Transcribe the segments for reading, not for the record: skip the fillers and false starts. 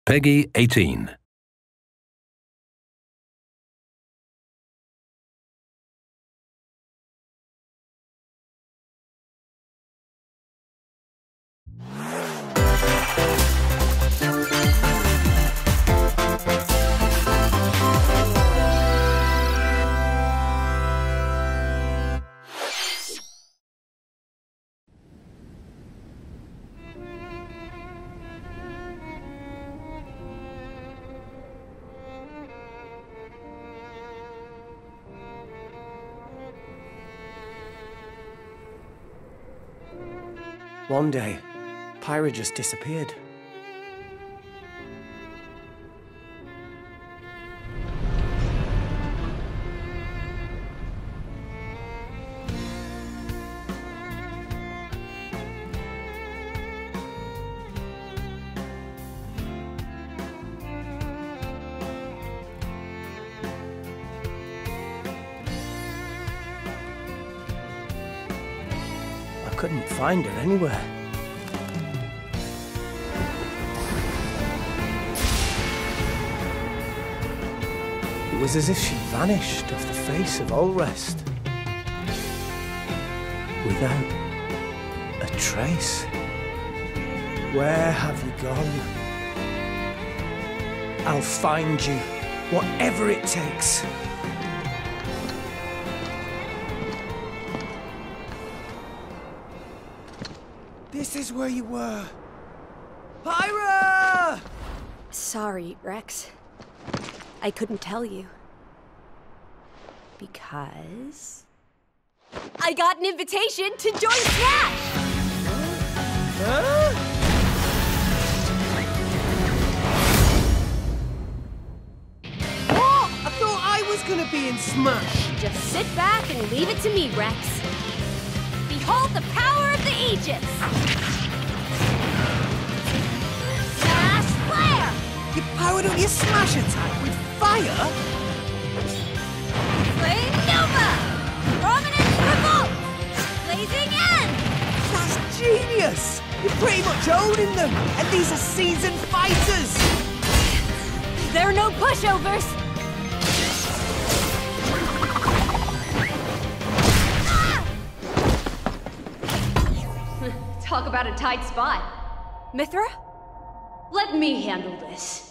Peggy 18. One day, Pyra just disappeared. I couldn't find her anywhere. It was as if she vanished off the face of all rest, without a trace. Where have you gone? I'll find you, whatever it takes. This is where you were. Pyra! Sorry, Rex. I couldn't tell you. Because I got an invitation to join Smash! Huh? What? I thought I was gonna be in Smash. Just sit back and leave it to me, Rex. Behold the power of the Aegis! Smash Flare! You powered up your Smash attack with fire? Flame Nova! Prominence Revolt! Blazing End! That's genius! You're pretty much owning them, and these are seasoned fighters! There are no pushovers! Talk about a tight spot. Mithra? Let me handle this.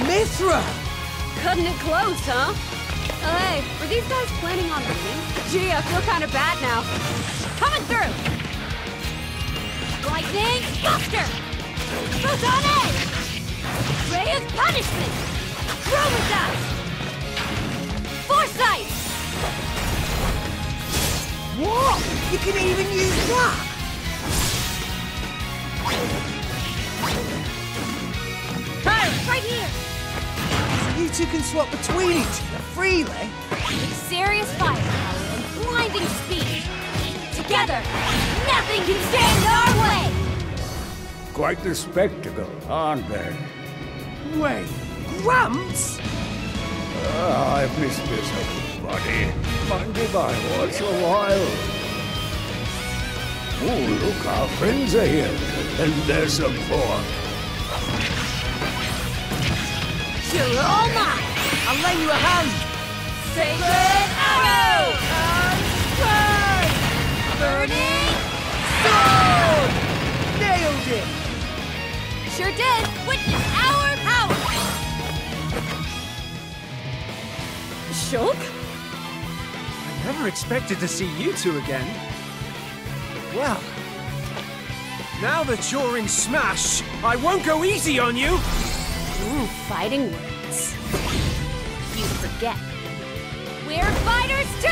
Mithra! Cutting it close, huh? Oh, hey, were these guys planning on winning? Gee, I feel kind of bad now. Coming through! Lightning Buster! Photon Edge! Ray of Punishment! Chromatus! Foresight! What? You can even use that? Hey! Right here! So you two can swap between each other freely? With serious firepower and blinding speed. Together, nothing can stand our way! Quite the spectacle, aren't they? Wait, Gramps? I've missed this old buddy. Mind if I watch a while? Oh, look, our friends are here to lend their support. You're all mine! I'll lend you a hand! Sacred Arrow! Burning Sword! Nailed it! Sure did! Witness our power! Shulk? I never expected to see you two again. Well, now that you're in Smash, I won't go easy on you! Ooh, fighting words. You forget. We're fighters too!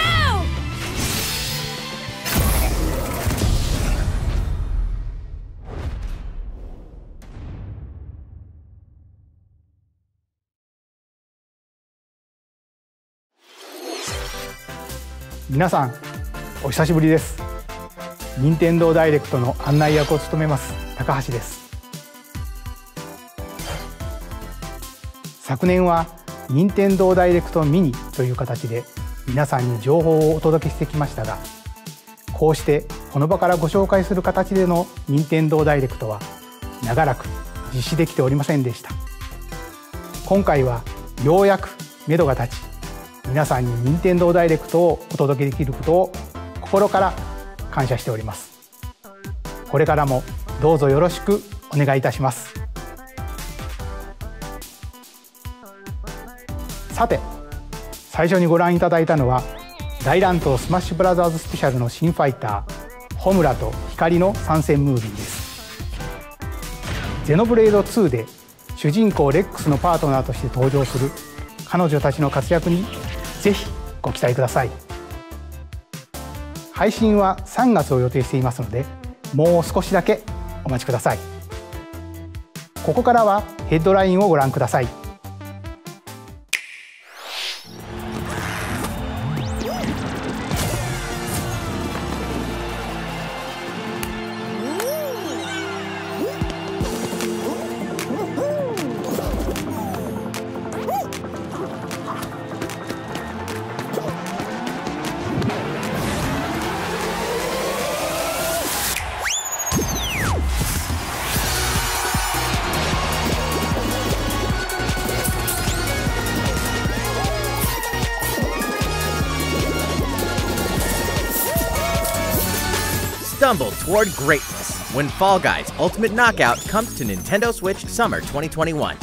皆さん、お久しぶりです。任天堂ダイレクトの案内役を務めます高橋です。昨年は任天堂ダイレクトミニという形で皆さんに情報をお届けしてきましたが、こうしてこの場からご紹介する形での任天堂ダイレクトは長らく実施できておりませんでした。今回はようやく目処が立ち、皆さんに任天堂ダイレクトをお届けできることを心から感謝しております。これからもどうぞよろしくお願いいたします。さて、最初にご覧いただいたのは大乱闘スマッシュブラザーズスペシャルの新ファイターホムラと光の参戦ムービーです。ゼノブレード2で主人公レックスのパートナーとして登場する彼女たちの活躍にぜひご期待ください。配信は3月を予定していますので、もう少しだけお待ちください。ここからはヘッドラインをご覧ください。Stumble toward greatness when Fall Guys Ultimate Knockout comes to Nintendo Switch Summer 2021.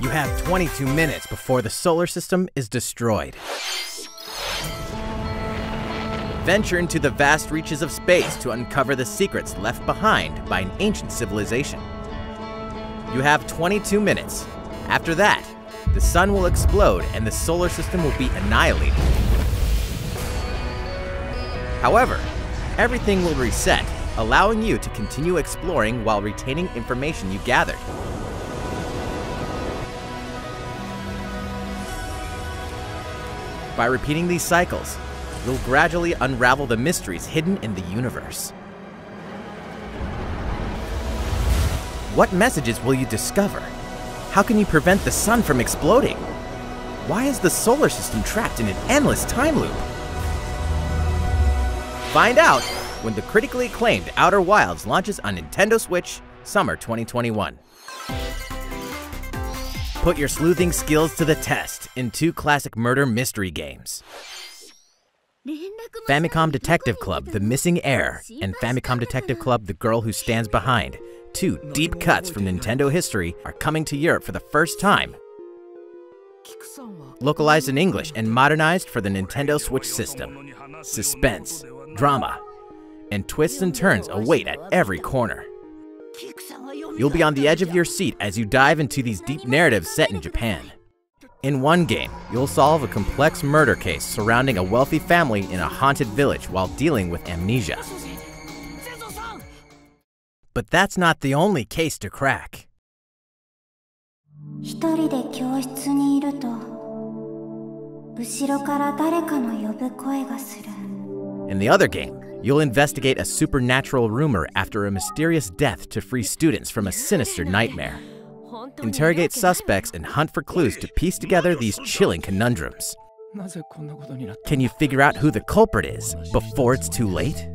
You have 22 minutes before the solar system is destroyed. Venture into the vast reaches of space to uncover the secrets left behind by an ancient civilization. You have 22 minutes. After that, the sun will explode and the solar system will be annihilated. However, everything will reset, allowing you to continue exploring while retaining information you gathered. By repeating these cycles, you'll gradually unravel the mysteries hidden in the universe. What messages will you discover? How can you prevent the sun from exploding? Why is the solar system trapped in an endless time loop? Find out when the critically acclaimed Outer Wilds launches on Nintendo Switch Summer 2021. Put your sleuthing skills to the test in 2 classic murder mystery games. Famicom Detective Club The Missing Heir and Famicom Detective Club The Girl Who Stands Behind, 2 deep cuts from Nintendo history, are coming to Europe for the first time. Localized in English and modernized for the Nintendo Switch system. Suspense, drama, and twists and turns await at every corner. You'll be on the edge of your seat as you dive into these deep narratives set in Japan. In one game, you'll solve a complex murder case surrounding a wealthy family in a haunted village while dealing with amnesia. But that's not the only case to crack. In the other game, you'll investigate a supernatural rumor after a mysterious death to free students from a sinister nightmare. Interrogate suspects and hunt for clues to piece together these chilling conundrums. Can you figure out who the culprit is before it's too late?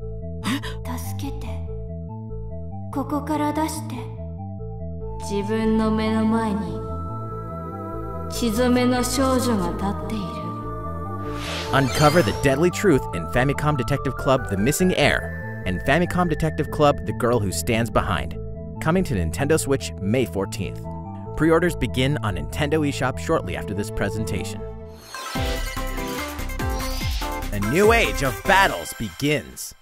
Uncover the deadly truth in Famicom Detective Club The Missing Heir and Famicom Detective Club The Girl Who Stands Behind, coming to Nintendo Switch May 14th. Pre-orders begin on Nintendo eShop shortly after this presentation. A new age of battles begins.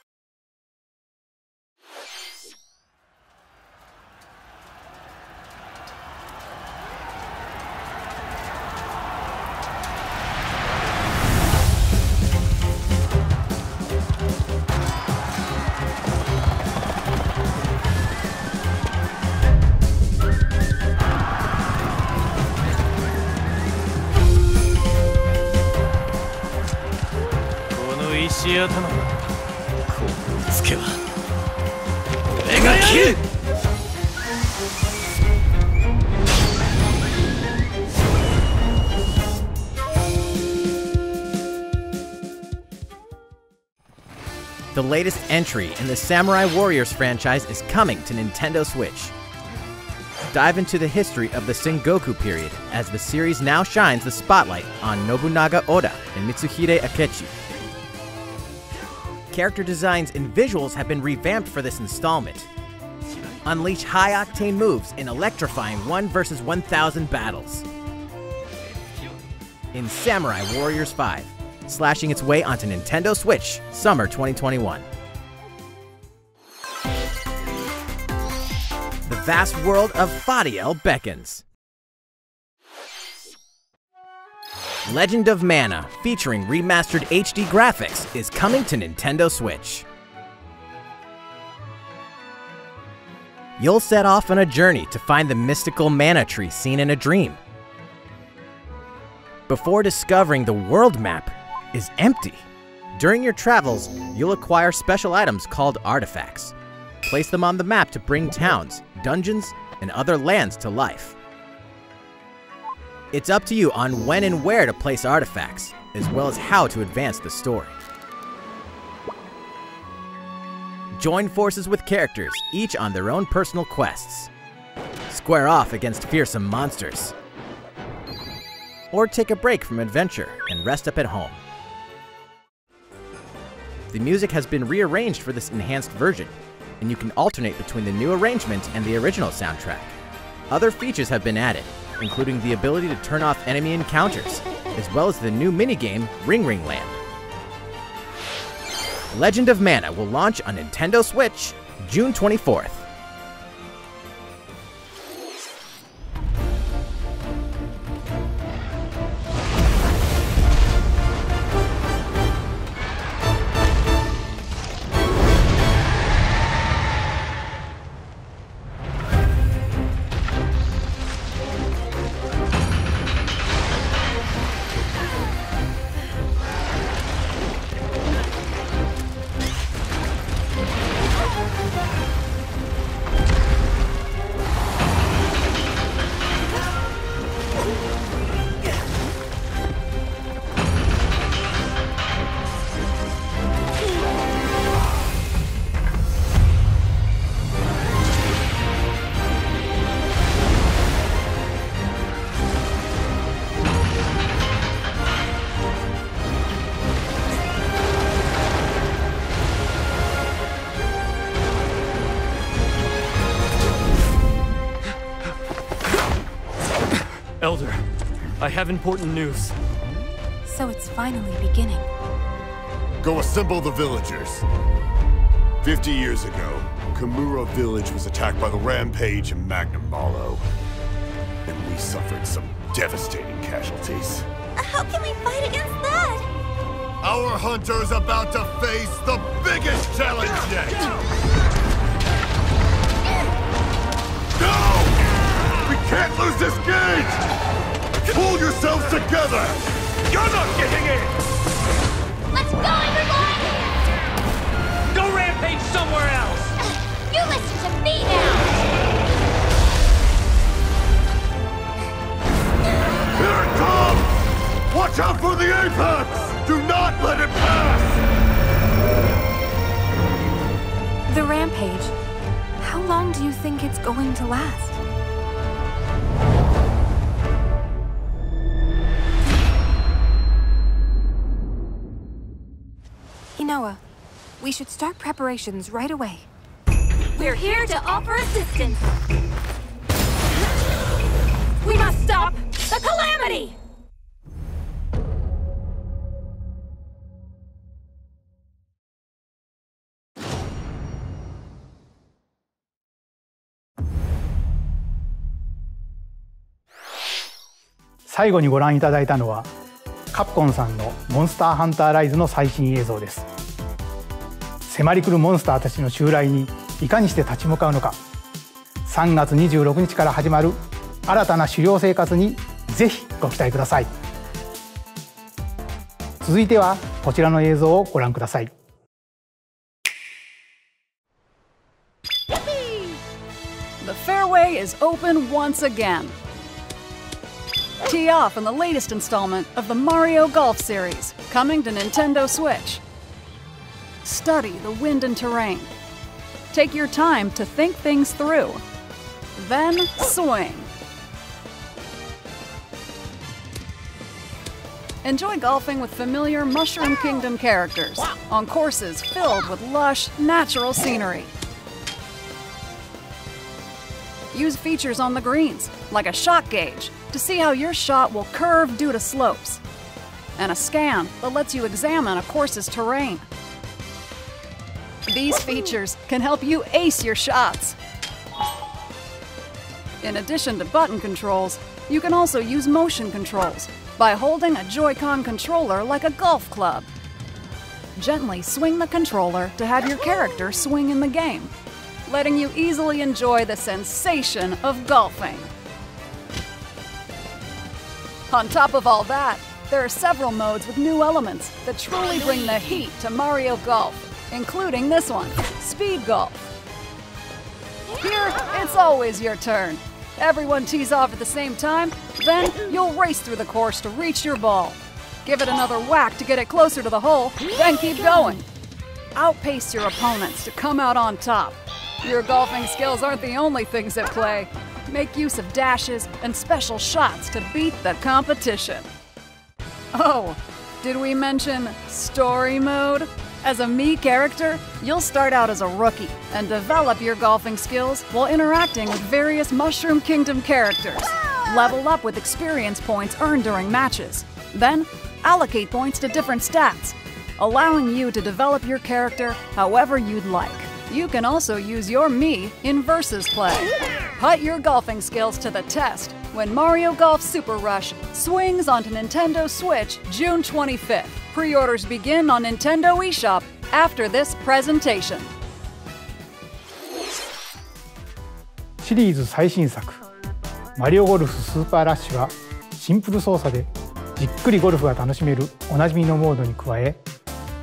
The latest entry in the Samurai Warriors franchise is coming to Nintendo Switch. Dive into the history of the Sengoku period as the series now shines the spotlight on Nobunaga Oda and Mitsuhide Akechi. Character designs and visuals have been revamped for this installment. Unleash high-octane moves in electrifying 1 vs 1,000 battles. In Samurai Warriors 5, slashing its way onto Nintendo Switch, summer 2021. The vast world of Fadiel beckons. Legend of Mana, featuring remastered HD graphics, is coming to Nintendo Switch. You'll set off on a journey to find the mystical mana tree seen in a dream. Before discovering the world map is empty. During your travels, you'll acquire special items called artifacts. Place them on the map to bring towns, dungeons, and other lands to life. It's up to you on when and where to place artifacts, as well as how to advance the story. Join forces with characters, each on their own personal quests. Square off against fearsome monsters. Or take a break from adventure and rest up at home. The music has been rearranged for this enhanced version, and you can alternate between the new arrangement and the original soundtrack. Other features have been added, including the ability to turn off enemy encounters, as well as the new minigame Ring Ring Land. Legend of Mana will launch on Nintendo Switch June 24th. Elder, I have important news. So it's finally beginning. Go assemble the villagers. 50 years ago, Kamura village was attacked by the Rampage and Magnum Malo. And we suffered some devastating casualties. How can we fight against that? Our hunter is about to face the biggest challenge yet! No! We can't lose this gauge! Pull yourselves together! You're not getting in! Let's go, everyone! Go rampage somewhere else! You listen to me now! Here it comes! Watch out for the apex! Do not let it pass! The rampage. How long do you think it's going to last? Inoa, we should start preparations right away. We're here to offer assistance. We must stop the calamity!最後にご覧いただいたのはカプコンさんのモンスターハンターライズの最新映像です。迫り来るモンスターたちの襲来にいかにして立ち向かうのか、3月26日から始まる新たな狩猟生活にぜひご期待ください。続いてはこちらの映像をご覧ください。The fairway is open once again. Tee off in the latest installment of the Mario Golf series, coming to Nintendo Switch. Study the wind and terrain. Take your time to think things through. Then swing. Enjoy golfing with familiar Mushroom Kingdom characters on courses filled with lush, natural scenery. Use features on the greens, like a shot gauge, to see how your shot will curve due to slopes, and a scan that lets you examine a course's terrain. These features can help you ace your shots. In addition to button controls, you can also use motion controls by holding a Joy-Con controller like a golf club. Gently swing the controller to have your character swing in the game, letting you easily enjoy the sensation of golfing. On top of all that, there are several modes with new elements that truly bring the heat to Mario Golf, including this one, Speed Golf. Here, it's always your turn. Everyone tees off at the same time, then you'll race through the course to reach your ball. Give it another whack to get it closer to the hole, then keep going. Outpace your opponents to come out on top. Your golfing skills aren't the only things at play. Make use of dashes and special shots to beat the competition. Oh, did we mention Story Mode? As a Mii character, you'll start out as a rookie and develop your golfing skills while interacting with various Mushroom Kingdom characters. Level up with experience points earned during matches. Then, allocate points to different stats, allowing you to develop your character however you'd like. You can also use your Mii in versus play. Put your golfing skills to the test when Mario Golf Super Rush swings onto Nintendo Switch June 25th. Pre-orders begin on Nintendo eShop after this presentation. シリーズ最新作「マリオゴルフスーパーラッシュ」はシンプル操作でじっくりゴルフが楽しめるおなじみのモードに加え、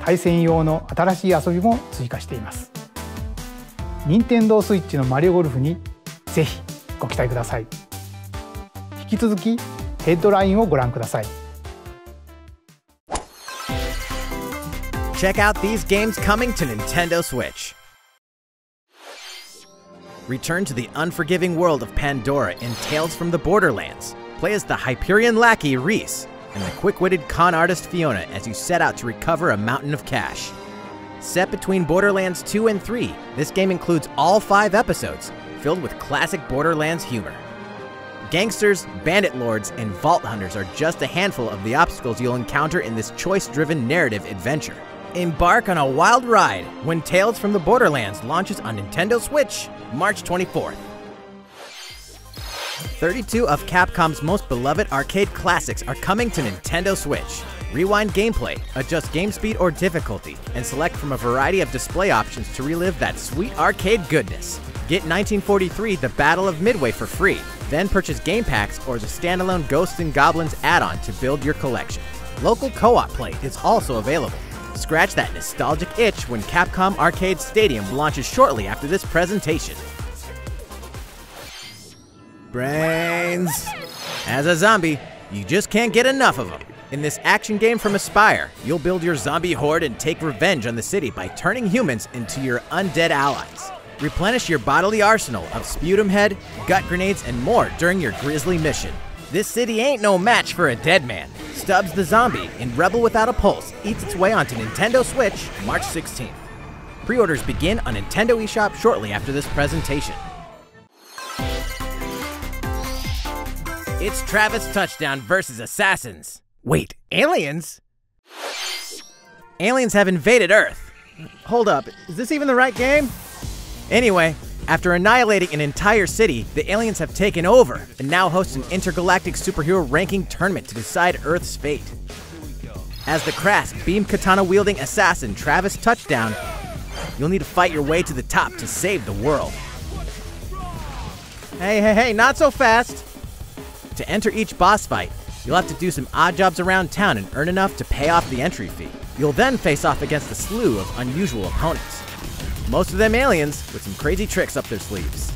対戦用の新しい遊びも追加しています。任天堂スイッチのマリオゴルフにぜひご期待ください。引き続きヘッドラインをご覧ください。Check out these games coming to Nintendo Switch. Return to the unforgiving world of Pandora in Tales from the Borderlands. Play as the Hyperion lackey Reese and the quick-witted con artist Fiona as you set out to recover a mountain of cash. Set between Borderlands 2 and 3, this game includes all 5 episodes, filled with classic Borderlands humor. Gangsters, bandit lords, and vault hunters are just a handful of the obstacles you'll encounter in this choice-driven narrative adventure. Embark on a wild ride when Tales from the Borderlands launches on Nintendo Switch, March 24th. 32 of Capcom's most beloved arcade classics are coming to Nintendo Switch. Rewind gameplay, adjust game speed or difficulty, and select from a variety of display options to relive that sweet arcade goodness. Get 1943 The Battle of Midway for free, then purchase game packs or the standalone Ghosts and Goblins add-on to build your collection. Local co-op play is also available. Scratch that nostalgic itch when Capcom Arcade Stadium launches shortly after this presentation. Brains! As a zombie, you just can't get enough of them. In this action game from Aspyr, you'll build your zombie horde and take revenge on the city by turning humans into your undead allies. Replenish your bodily arsenal of sputum head, gut grenades, and more during your grisly mission. This city ain't no match for a dead man. Stubbs the Zombie in Rebel Without a Pulse eats its way onto Nintendo Switch March 16th. Pre-orders begin on Nintendo eShop shortly after this presentation. It's Travis Touchdown versus Assassins. Wait, aliens? Aliens have invaded Earth. Hold up, is this even the right game? Anyway, after annihilating an entire city, the aliens have taken over and now host an intergalactic superhero ranking tournament to decide Earth's fate. As the crass, beam katana-wielding assassin Travis Touchdown, you'll need to fight your way to the top to save the world. Hey, not so fast! To enter each boss fight, you'll have to do some odd jobs around town and earn enough to pay off the entry fee. You'll then face off against a slew of unusual opponents. Most of them aliens with some crazy tricks up their sleeves.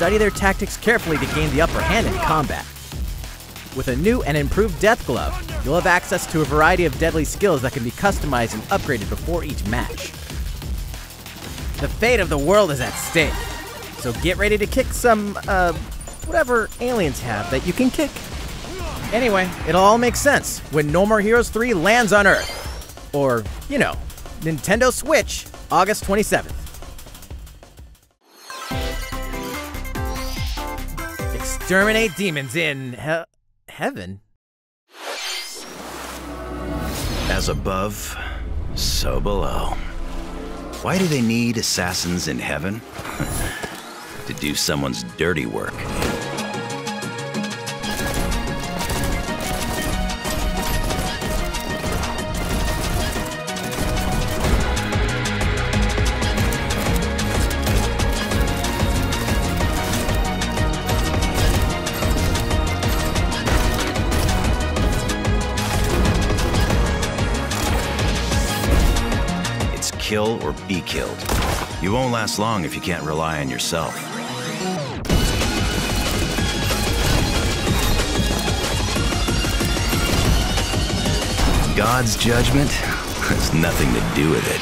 study their tactics carefully to gain the upper hand in combat. With a new and improved Death Glove, you'll have access to a variety of deadly skills that can be customized and upgraded before each match. The fate of the world is at stake, so get ready to kick some, whatever aliens have that you can kick. Anyway, it'll all make sense when No More Heroes 3 lands on Earth. Or, you know, Nintendo Switch, August 27th. Exterminate demons in heaven? As above, so below. Why do they need assassins in heaven? To do someone's dirty work. Kill or be killed. You won't last long if you can't rely on yourself. God's judgment has nothing to do with it.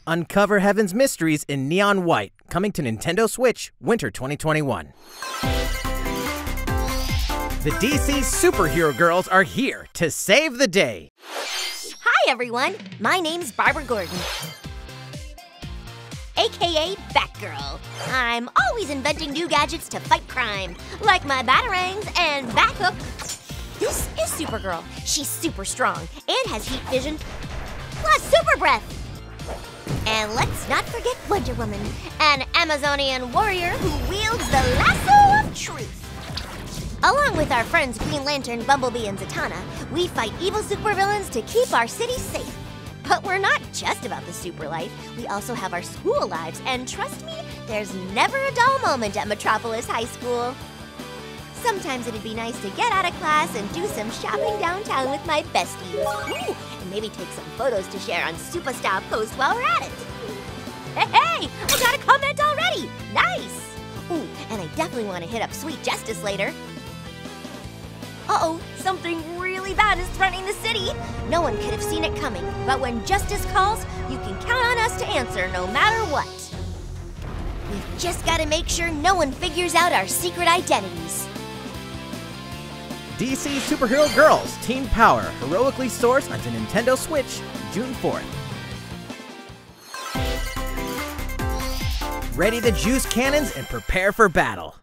Uncover Heaven's mysteries in neon white, coming to Nintendo Switch, winter 2021. The DC superhero girls are here to save the day. Hi everyone, my name's Barbara Gordon, aka Batgirl. I'm always inventing new gadgets to fight crime, like my batarangs and Bathook. This is Supergirl. She's super strong and has heat vision, plus super breath. And let's not forget Wonder Woman, an Amazonian warrior who wields the lasso of truth. Along with our friends Green Lantern, Bumblebee, and Zatanna, we fight evil supervillains to keep our city safe. But we're not just about the super life, we also have our school lives, and trust me, there's never a dull moment at Metropolis High School. Sometimes it'd be nice to get out of class and do some shopping downtown with my besties. Ooh, and maybe take some photos to share on Superstar Post while we're at it. Hey, I got a comment already! Nice! Ooh, and I definitely want to hit up Sweet Justice later. Uh-oh, something really bad is threatening the city. No one could have seen it coming, but when justice calls, you can count on us to answer no matter what. We've just got to make sure no one figures out our secret identities. DC Superhero Girls Teen Power, heroically sourced onto Nintendo Switch, June 4th. Ready to juice cannons and prepare for battle.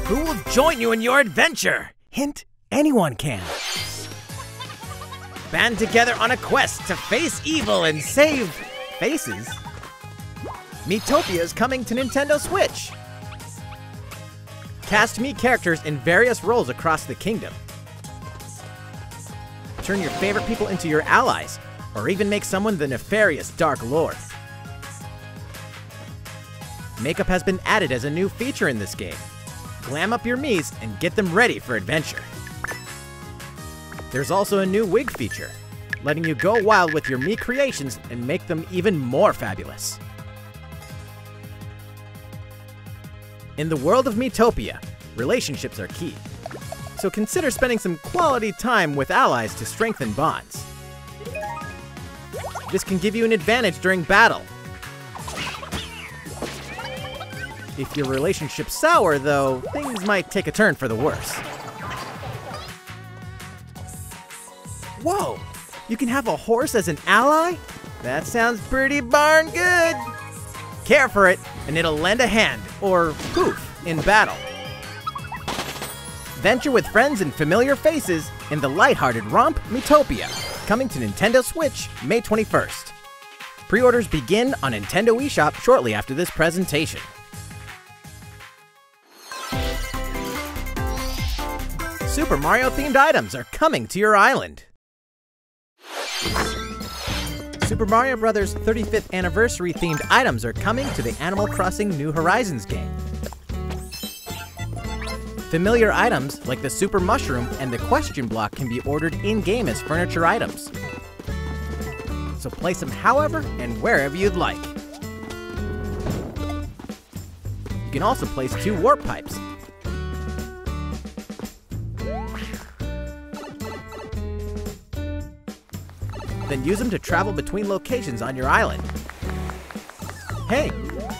Who will join you in your adventure? Hint, anyone can. Band together on a quest to face evil and save faces. Miitopia is coming to Nintendo Switch. Cast Mii characters in various roles across the kingdom. Turn your favorite people into your allies, or even make someone the nefarious Dark Lord. Makeup has been added as a new feature in this game. Glam up your Miis and get them ready for adventure. There's also a new wig feature, letting you go wild with your Mii creations and make them even more fabulous. In the world of Miitopia, relationships are key, so consider spending some quality time with allies to strengthen bonds. This can give you an advantage during battle. If your relationship's sour, though, things might take a turn for the worse. Whoa! You can have a horse as an ally? That sounds pretty darn good! Care for it, and it'll lend a hand, or poof, in battle. Venture with friends and familiar faces in the lighthearted romp Miitopia, coming to Nintendo Switch May 21st. Pre-orders begin on Nintendo eShop shortly after this presentation. Super Mario-themed items are coming to your island. Super Mario Bros. 35th Anniversary-themed items are coming to the Animal Crossing New Horizons game. Familiar items like the Super Mushroom and the Question Block can be ordered in-game as furniture items. So place them however and wherever you'd like. You can also place 2 warp pipes. Then use them to travel between locations on your island. Hey,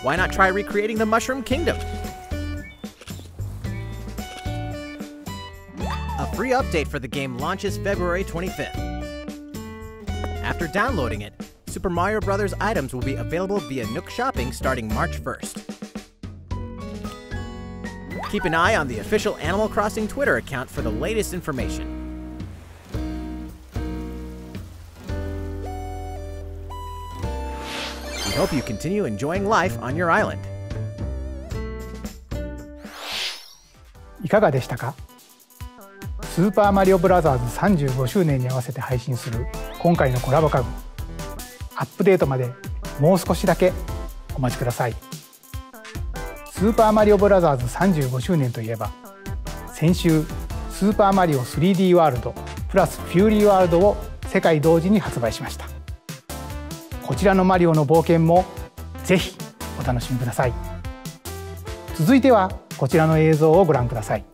why not try recreating the Mushroom Kingdom? A free update for the game launches February 25th. After downloading it, Super Mario Bros. Items will be available via Nook Shopping starting March 1st. Keep an eye on the official Animal Crossing Twitter account for the latest information. We hope you continue enjoying life on your island. いかがでしたか？スーパーマリオブラザーズ35周年に合わせて配信する今回のコラボ家具。アップデートまでもう少しだけお待ちください。スーパーマリオブラザーズ35周年といえば、先週スーパーマリオ 3D ワールドプラスフューリーワールドを世界同時に発売しました。こちらのマリオの冒険もぜひお楽しみください。続いてはこちらの映像をご覧ください。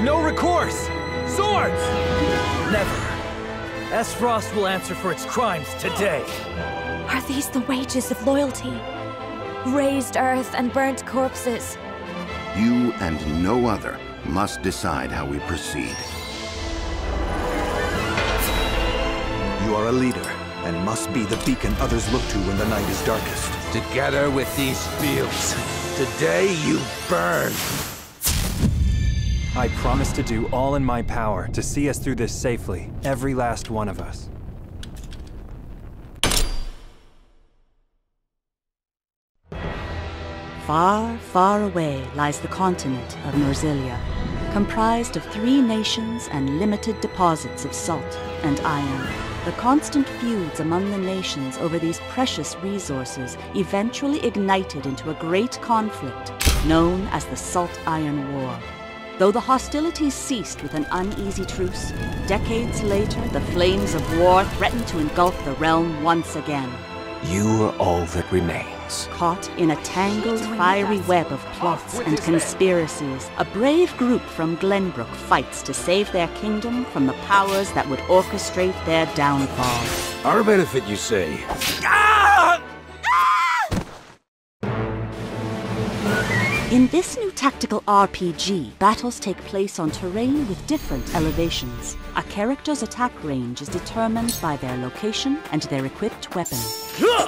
No recourse! Swords! Never. S. Frost will answer for its crimes today. Are these the wages of loyalty? Raised earth and burnt corpses. You and no other must decide how we proceed. You are a leader and must be the beacon others look to when the night is darkest. Together with these fields, today you burn. I promise to do all in my power to see us through this safely, every last one of us. Far, far away lies the continent of Norzilia, comprised of 3 nations and limited deposits of salt and iron. The constant feuds among the nations over these precious resources eventually ignited into a great conflict known as the Salt Iron War. Though the hostilities ceased with an uneasy truce, decades later the flames of war threatened to engulf the realm once again. You are all that remains. Caught in a tangled, fiery web of plots and conspiracies, a brave group from Glenbrook fights to save their kingdom from the powers that would orchestrate their downfall. Our benefit, you say? In this new tactical RPG, battles take place on terrain with different elevations. A character's attack range is determined by their location and their equipped weapon.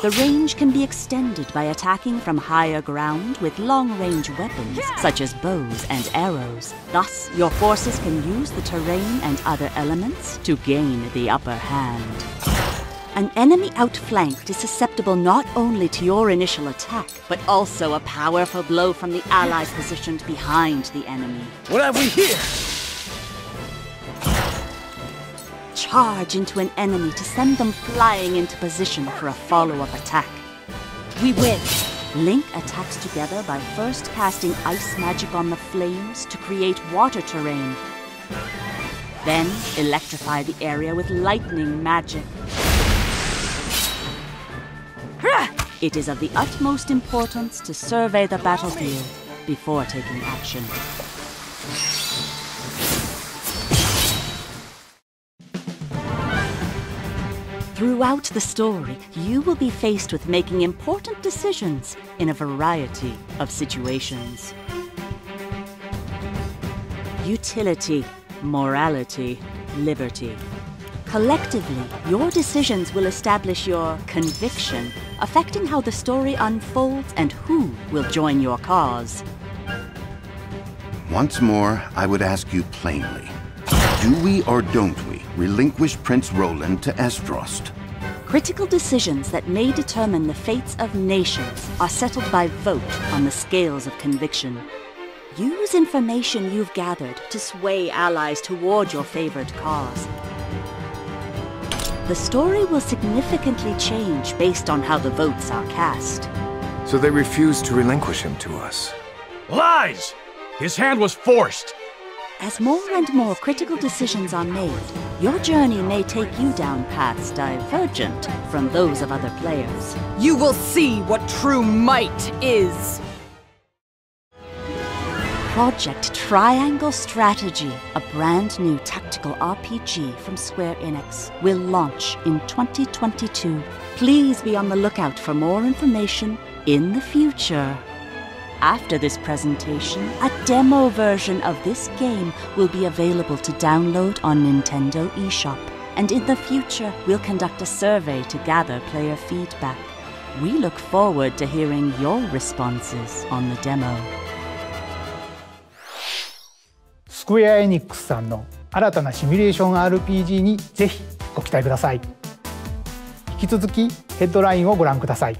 The range can be extended by attacking from higher ground with long-range weapons, such as bows and arrows. Thus, your forces can use the terrain and other elements to gain the upper hand. An enemy outflanked is susceptible not only to your initial attack, but also a powerful blow from the allies positioned behind the enemy. What have we here? Charge into an enemy to send them flying into position for a follow-up attack. We win! Link attacks together by first casting ice magic on the flames to create water terrain. Then electrify the area with lightning magic. It is of the utmost importance to survey the battlefield before taking action. Throughout the story, you will be faced with making important decisions in a variety of situations. Utility, morality, liberty. Collectively, your decisions will establish your conviction, affecting how the story unfolds and who will join your cause. Once more, I would ask you plainly, do we or don't we relinquish Prince Roland to Esdrost? Critical decisions that may determine the fates of nations are settled by vote on the scales of conviction. Use information you've gathered to sway allies toward your favored cause. The story will significantly change based on how the votes are cast. So they refused to relinquish him to us. Lies! His hand was forced! As more and more critical decisions are made, your journey may take you down paths divergent from those of other players. You will see what true might is! Project Triangle Strategy, a brand new tactical RPG from Square Enix, will launch in 2022. Please be on the lookout for more information in the future. After this presentation, a demo version of this game will be available to download on Nintendo eShop. And in the future, we'll conduct a survey to gather player feedback. We look forward to hearing your responses on the demo. スクエア・エニックスさんの新たなシミュレーション RPG にぜひご期待ください。引き続きヘッドラインをご覧ください。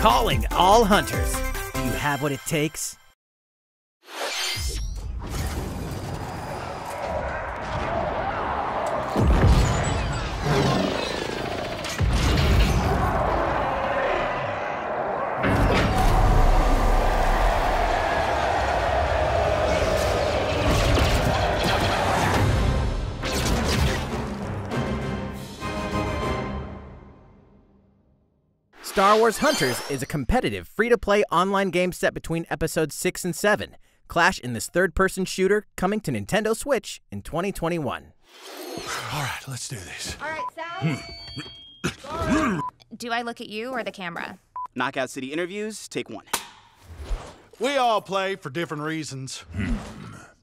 Calling all hunters. Do you have what it takes? Star Wars Hunters is a competitive, free-to-play online game set between episodes 6 and 7. Clash in this third-person shooter coming to Nintendo Switch in 2021. All right, let's do this. All right, Sal. Do I look at you or the camera? Knockout City interviews, take 1. We all play for different reasons.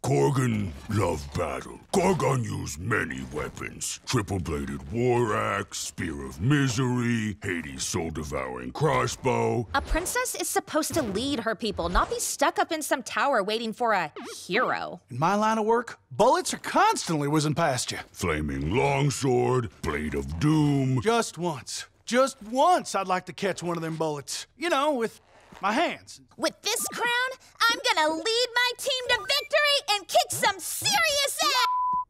Korgan loved battle. Korgan used many weapons. Triple-bladed war axe, spear of misery, Hades' soul-devouring crossbow. A princess is supposed to lead her people, not be stuck up in some tower waiting for a hero. In my line of work, bullets are constantly whizzing past you. Flaming longsword, blade of doom. Just once I'd like to catch one of them bullets. You know, with my hands. With this crown, I'm gonna lead my team to victory and kick some serious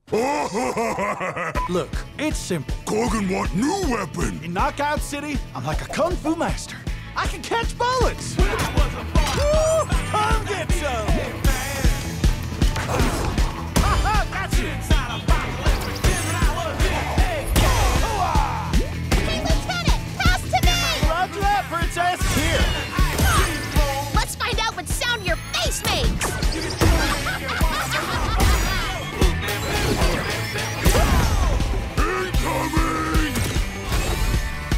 ass! Look, it's simple. Korgan want new weapon. In Knockout City, I'm like a kung fu master. I can catch bullets. Woo! Come get some! Got you! Hey, Lieutenant, pass to me! Roger that, Princess! Here! Let's find out what sound your face makes! Incoming!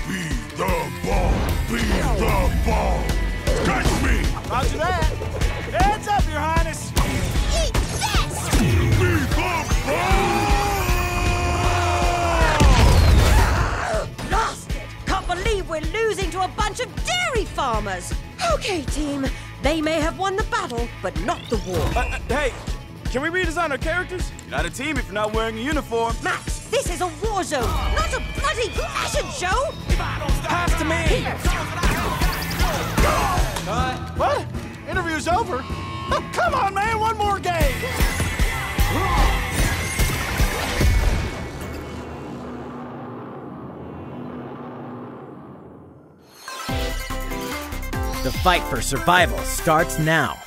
Be the bomb! Be the bomb! you that. Heads up, Your Highness. Eat this! Lost it! Can't believe we're losing to a bunch of dairy farmers. Okay, team. They may have won the battle, but not the war. Hey, can we redesign our characters? You're not a team if you're not wearing a uniform. Max, this is a war zone, not a bloody fashion show! Pass to me! What? Interview's over? Oh, come on, man, one more game! The fight for survival starts now.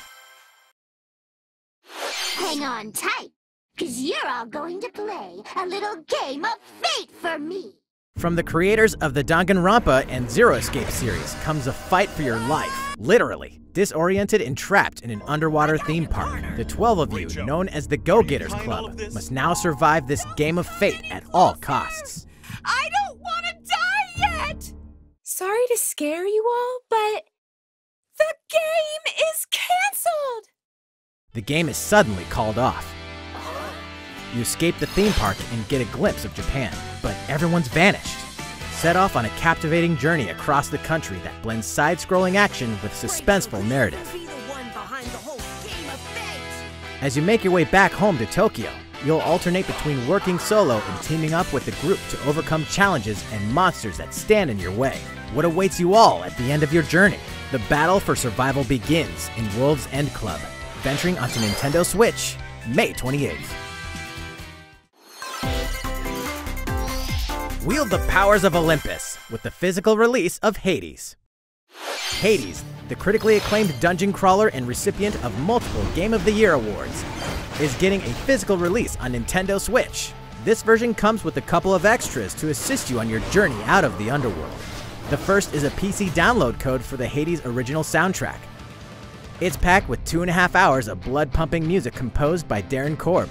Hang on tight, because you're all going to play a little game of fate for me. From the creators of the Danganronpa and Zero Escape series comes a fight for your life, literally. Disoriented and trapped in an underwater theme park, the 12 of you, known as the Go-Getters Club, must now survive this game of fate at all costs. I don't want to die yet! Sorry to scare you all, but the game is canceled! The game is suddenly called off. You escape the theme park and get a glimpse of Japan, but everyone's vanished. Set off on a captivating journey across the country that blends side-scrolling action with suspenseful narrative. As you make your way back home to Tokyo, you'll alternate between working solo and teaming up with the group to overcome challenges and monsters that stand in your way. What awaits you all at the end of your journey? The battle for survival begins in World's End Club, venturing onto Nintendo Switch, May 28th. Wield the powers of Olympus with the physical release of Hades. Hades, the critically acclaimed dungeon crawler and recipient of multiple Game of the Year awards, is getting a physical release on Nintendo Switch. This version comes with a couple of extras to assist you on your journey out of the underworld. The first is a PC download code for the Hades original soundtrack. It's packed with 2.5 hours of blood-pumping music composed by Darren Korb,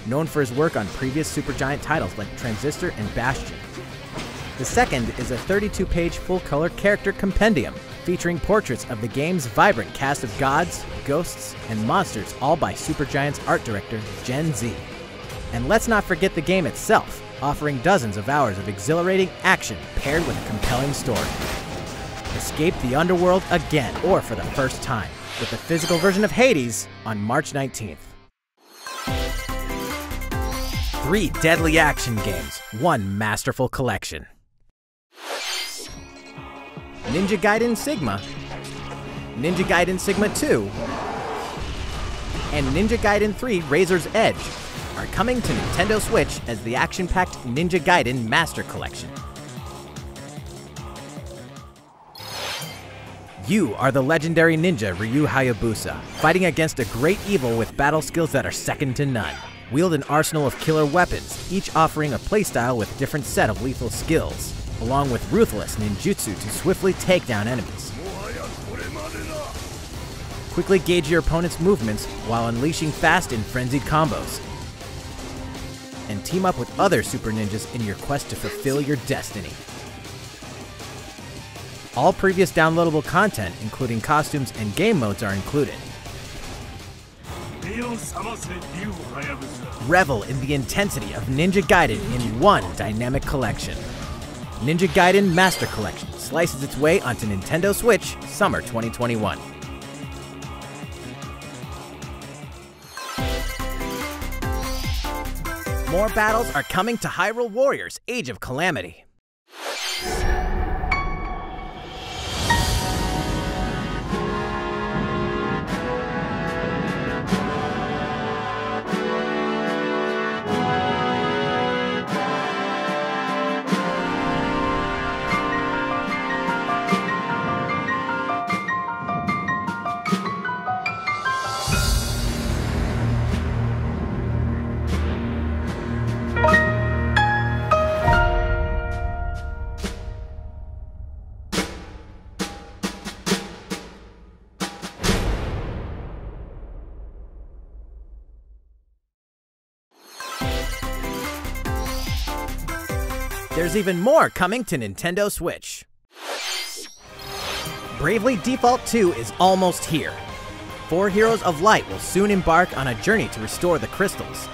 known for his work on previous Supergiant titles like Transistor and Bastion. The second is a 32-page full-color character compendium featuring portraits of the game's vibrant cast of gods, ghosts, and monsters, all by Supergiant's art director, Gen Z. And let's not forget the game itself, offering dozens of hours of exhilarating action paired with a compelling story. Escape the underworld again, or for the first time, with the physical version of Hades on March 19th. 3 deadly action games, 1 masterful collection. Ninja Gaiden Sigma, Ninja Gaiden Sigma 2, and Ninja Gaiden 3 Razor's Edge are coming to Nintendo Switch as the action-packed Ninja Gaiden Master Collection. You are the legendary ninja Ryu Hayabusa, fighting against a great evil with battle skills that are second to none. Wield an arsenal of killer weapons, each offering a playstyle with a different set of lethal skills, along with ruthless ninjutsu to swiftly take down enemies. Quickly gauge your opponent's movements while unleashing fast and frenzied combos. And team up with other super ninjas in your quest to fulfill your destiny. All previous downloadable content, including costumes and game modes, are included. Revel in the intensity of Ninja Gaiden in one dynamic collection. Ninja Gaiden Master Collection slices its way onto Nintendo Switch summer 2021. More battles are coming to Hyrule Warriors: Age of Calamity. There's even more coming to Nintendo Switch. Bravely Default 2 is almost here. 4 heroes of light will soon embark on a journey to restore the crystals.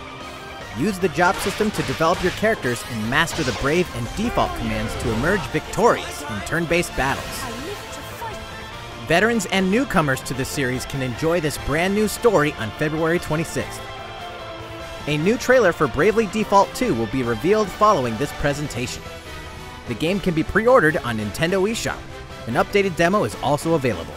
Use the job system to develop your characters and master the brave and default commands to emerge victorious in turn-based battles. Veterans and newcomers to the series can enjoy this brand new story on February 26th. A new trailer for Bravely Default 2 will be revealed following this presentation. The game can be pre-ordered on Nintendo eShop. An updated demo is also available.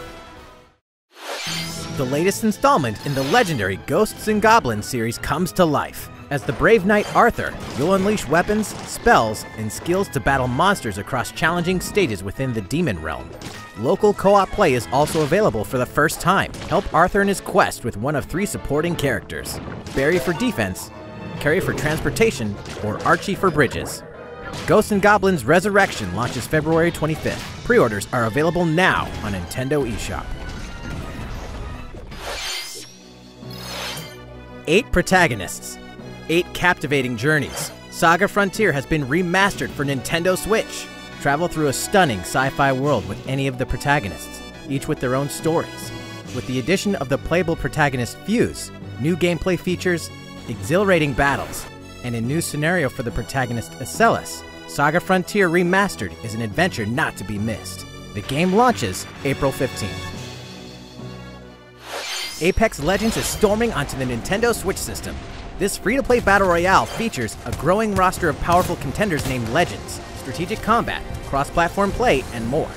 The latest installment in the legendary Ghosts and Goblins series comes to life. As the brave knight Arthur, you'll unleash weapons, spells, and skills to battle monsters across challenging stages within the demon realm. Local co-op play is also available for the first time. Help Arthur in his quest with one of 3 supporting characters: Barry for defense, Carrie for transportation, or Archie for bridges. Ghosts and Goblins Resurrection launches February 25th. Pre-orders are available now on Nintendo eShop. 8 protagonists. 8 captivating journeys. Saga Frontier has been remastered for Nintendo Switch. Travel through a stunning sci-fi world with any of the protagonists, each with their own stories. With the addition of the playable protagonist Fuse, new gameplay features, exhilarating battles, and a new scenario for the protagonist Acellus, Saga Frontier Remastered is an adventure not to be missed. The game launches April 15th. Apex Legends is storming onto the Nintendo Switch system. This free-to-play battle royale features a growing roster of powerful contenders named Legends, strategic combat, cross-platform play, and more.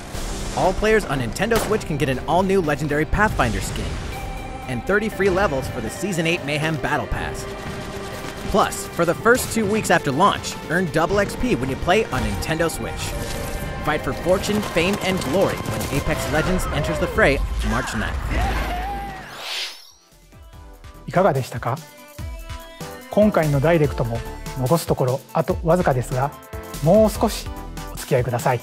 All players on Nintendo Switch can get an all-new Legendary Pathfinder skin, and 30 free levels for the Season 8 Mayhem Battle Pass. Plus, for the first 2 weeks after launch, earn double XP when you play on Nintendo Switch. Fight for fortune, fame, and glory when Apex Legends enters the fray March 9th. いかがでしたか？今回のダイレクトも残すところあとわずかですが、もう少しお付き合いください。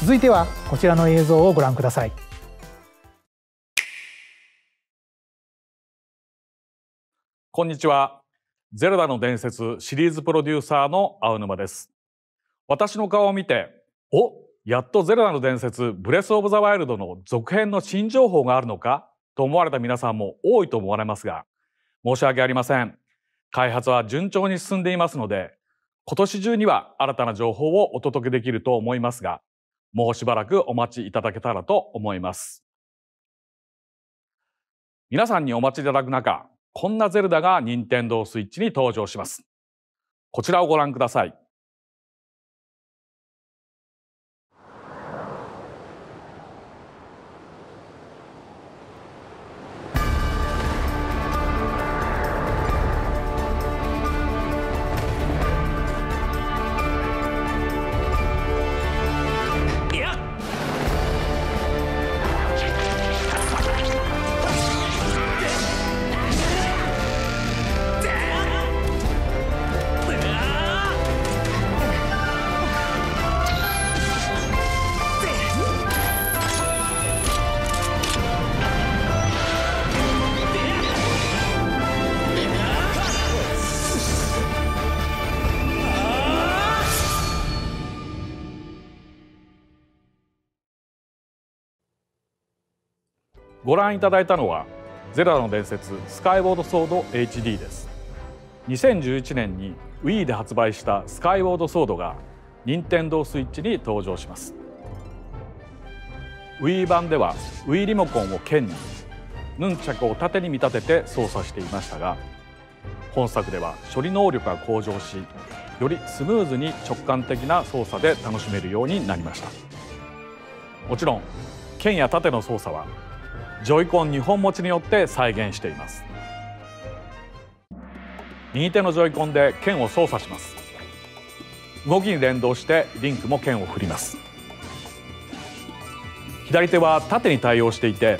続いてはこちらの映像をご覧ください。こんにちは。ゼルダの伝説シリーズプロデューサーの青沼です。私の顔を見て、お、やっとゼルダの伝説ブレスオブザワイルドの続編の新情報があるのかと思われた皆さんも多いと思われますが、申し訳ありません。開発は順調に進んでいますので、今年中には新たな情報をお届けできると思いますが、もうしばらくお待ちいただけたらと思います。皆さんにお待ちいただく中、こんなゼルダが任天堂スイッチに登場します。こちらをご覧ください。ご覧いただいたのはゼルダの伝説スカイウォードソード HD です。2011年に Wii で発売したスカイウォードソードが任天堂スイッチに登場します。 Wii 版では Wii リモコンを剣にヌンチャクを縦に見立てて操作していましたが、本作では処理能力が向上し、よりスムーズに直感的な操作で楽しめるようになりました。もちろん剣や縦の操作はジョイコン2本持ちによって再現しています。右手のジョイコンで剣を操作します。動きに連動してリンクも剣を振ります。左手は縦に対応していて、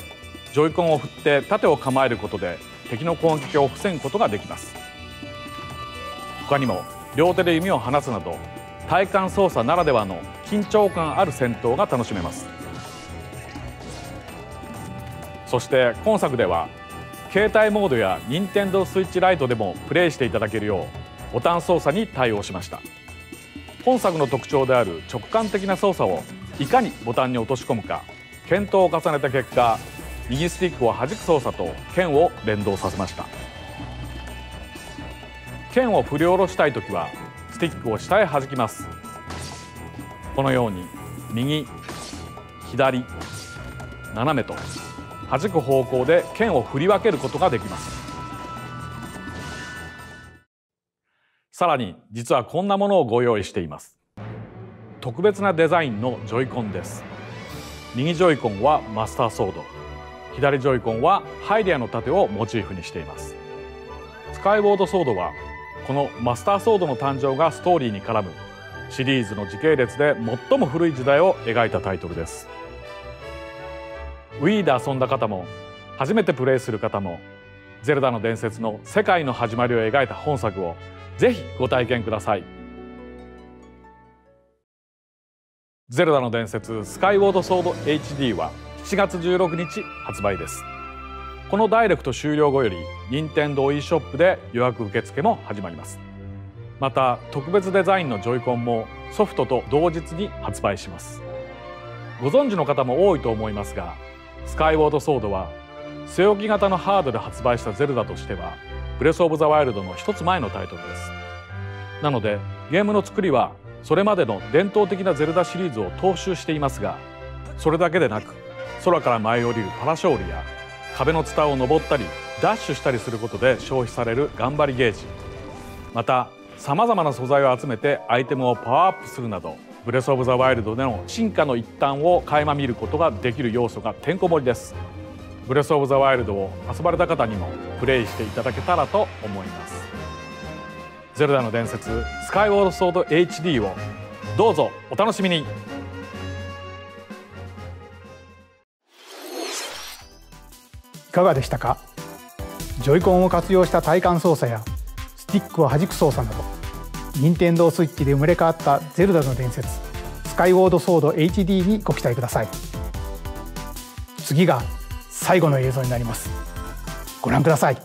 ジョイコンを振って縦を構えることで敵の攻撃を防ぐことができます。他にも両手で弓を放つなど体感操作ならではの緊張感ある戦闘が楽しめます。そして今作では携帯モードや任天堂スイッチライトでもプレイしていただけるようボタン操作に対応しました。本作の特徴である直感的な操作をいかにボタンに落とし込むか検討を重ねた結果、右スティックを弾く操作と剣を連動させました。剣を振り下ろしたいときはスティックを下へ弾きます。このように右、左、斜めと弾く方向で剣を振り分けることができます。さらに実はこんなものをご用意しています。特別なデザインのジョイコンです。右ジョイコンはマスターソード、左ジョイコンはハイデアの盾をモチーフにしています。スカイウォードソードはこのマスターソードの誕生がストーリーに絡むシリーズの時系列で最も古い時代を描いたタイトルです。Wii で遊んだ方も初めてプレイする方もゼルダの伝説の世界の始まりを描いた本作をぜひご体験ください。ゼルダの伝説スカイウォードソード HD は7月16日発売です。このダイレクト終了後より任天堂 e ショップで予約受付も始まります。また特別デザインのジョイコンもソフトと同日に発売します。ご存知の方も多いと思いますが、スカイウォードソードは据え置き型のハードで発売したゼルダとしてはブレス・オブ・ザ・ワイルドの一つ前のタイトルです。なのでゲームの作りはそれまでの伝統的なゼルダシリーズを踏襲していますが、それだけでなく空から舞い降りるパラショールや壁のツタを登ったりダッシュしたりすることで消費される頑張りゲージ、またさまざまな素材を集めてアイテムをパワーアップするなどブレス・オブ・ザ・ワイルドでの進化の一端を垣間見ることができる要素がてんこ盛りです。ブレス・オブ・ザ・ワイルドを遊ばれた方にもプレイしていただけたらと思います。ゼルダの伝説スカイウォードソード HD をどうぞお楽しみに。いかがでしたか。ジョイコンを活用した体感操作やスティックを弾く操作など、任天堂スイッチで生まれ変わったゼルダの伝説スカイウォードソード HD にご期待ください。次が最後の映像になります。ご覧ください。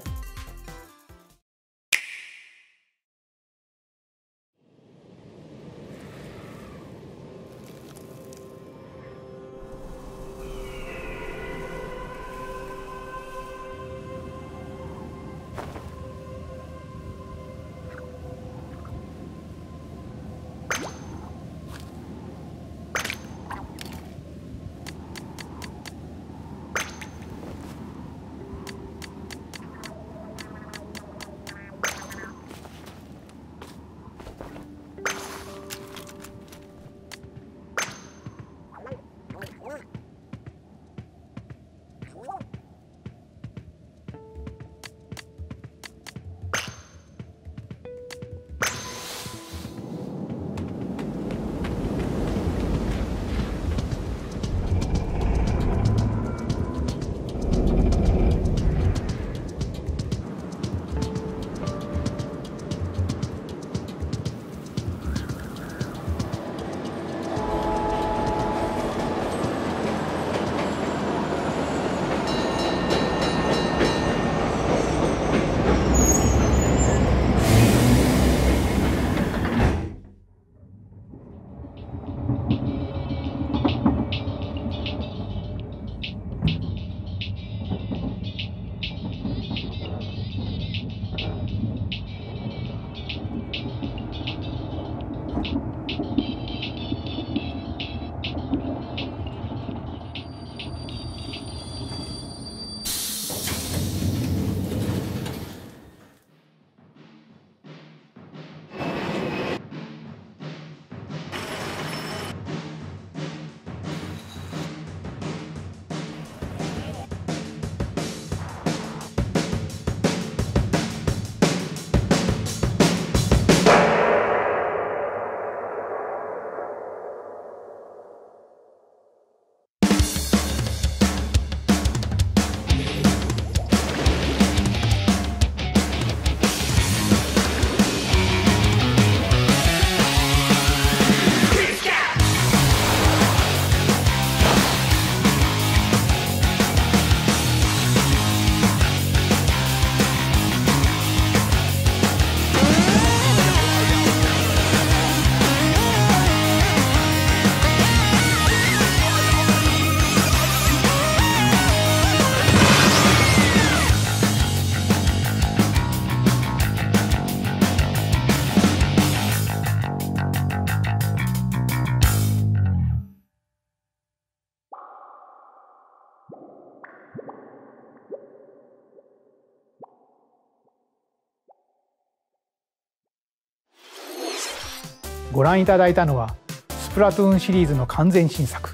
ご覧いただいたのはスプラトゥーンシリーズの完全新作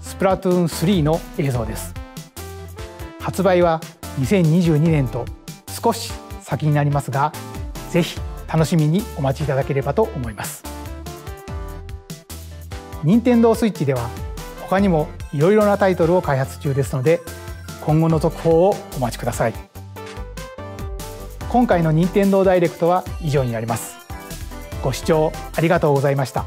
スプラトゥーン3の映像です。発売は2022年と少し先になりますが、ぜひ楽しみにお待ちいただければと思います。任天堂スイッチでは他にもいろいろなタイトルを開発中ですので、今後の続報をお待ちください。今回の任天堂ダイレクトは以上になります。ご視聴ありがとうございました。